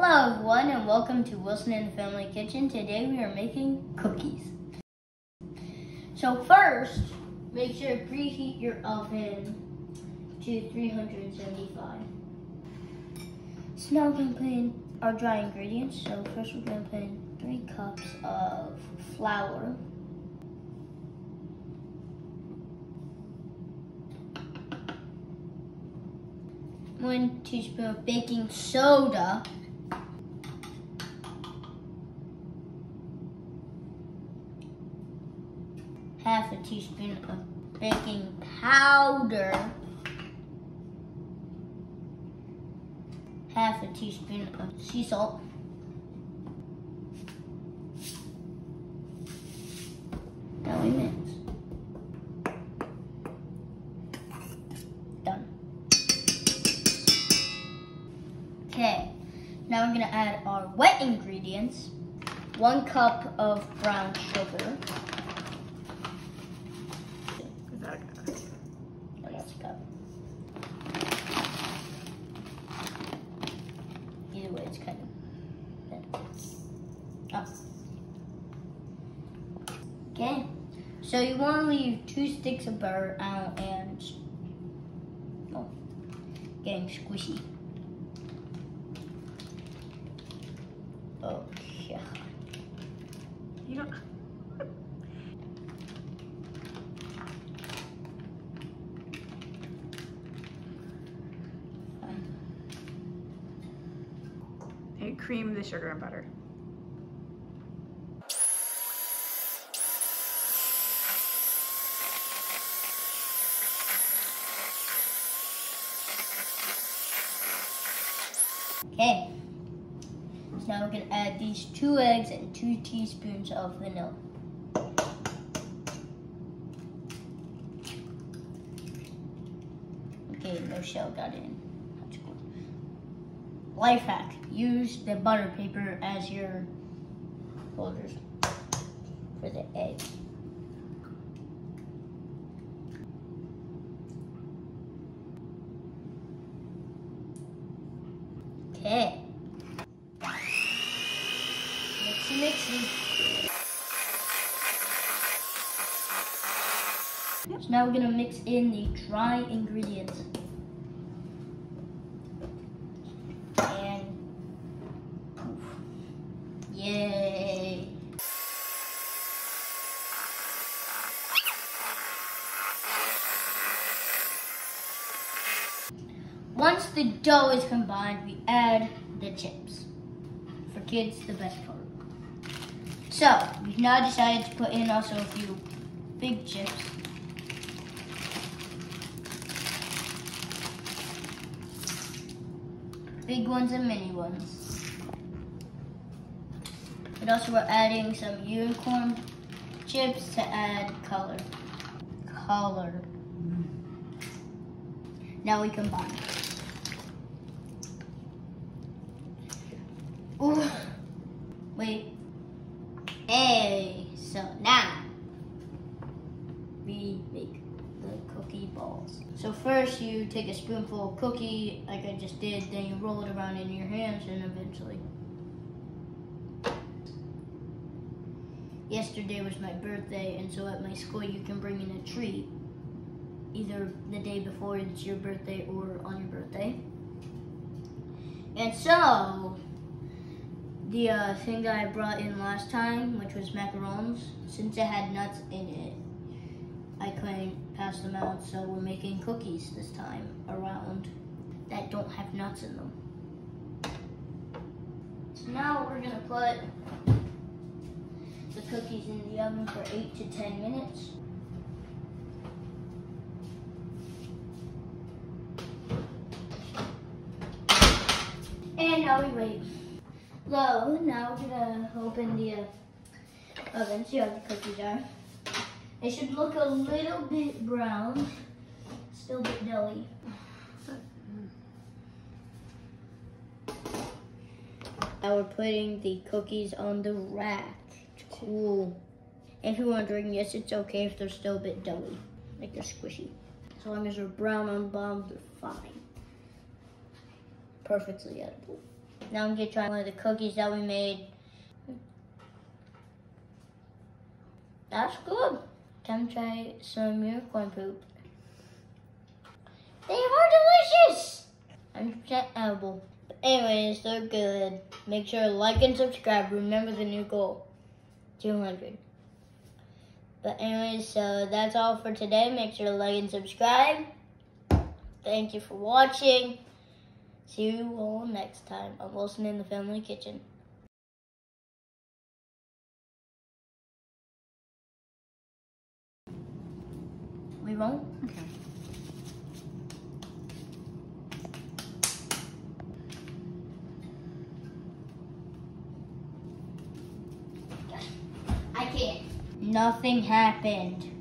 Hello everyone and welcome to Wilson and the Family Kitchen. Today we are making cookies. So first, make sure to preheat your oven to 375. So now we're going to put in our dry ingredients. So first we're going to put in 3 cups of flour. One teaspoon of baking soda. Half a teaspoon of baking powder. Half a teaspoon of sea salt. Now we mix. Done. Okay, now we're gonna add our wet ingredients. 1 cup of brown sugar. Either way, it's kind of bad. Okay, so you want to leave 2 sticks of butter out and getting squishy. Oh yeah. You don't. And cream the sugar and butter. Okay, so now we're going to add these 2 eggs and 2 teaspoons of vanilla. Okay, no shell got in. That's cool. Life hack, use the butter paper as your holders for the egg. Okay. Mixy. So now we're gonna mix in the dry ingredients. And poof. Yay. Once the dough is combined, we add the chips. For kids, the best part. So, we've now decided to put in also a few big chips. Big ones and mini ones. And also we're adding some unicorn chips to add color. Now we combine. Ooh. Wait. Hey, so now we make the cookie balls. So first you take a spoonful of cookie, like I just did, then you roll it around in your hands and eventually. Yesterday was my birthday, and so at my school you can bring in a treat, either the day before it's your birthday or on your birthday. And so, the thing that I brought in last time, which was macarons, since it had nuts in it, I couldn't pass them out, so we're making cookies this time around that don't have nuts in them. So now we're gonna put the cookies in the oven for 8 to 10 minutes. And now we wait. So now we're gonna open the oven, see how the cookies are. They should look a little bit brown, still a bit doughy. Now we're putting the cookies on the rack. Cool. And if you're wondering, yes, it's okay if they're still a bit doughy, like they're squishy. As long as they're brown on the bottom, they're fine. Perfectly edible. Now I'm gonna try one of the cookies that we made. That's good. Time to try some unicorn poop. They are delicious! 100% edible. But anyways, they're good. Make sure to like and subscribe. Remember the new goal, 200. But anyways, so that's all for today. Make sure to like and subscribe. Thank you for watching. See you all next time. I'm Wilson in the Family Kitchen. We won't? Okay. I can't. Nothing happened.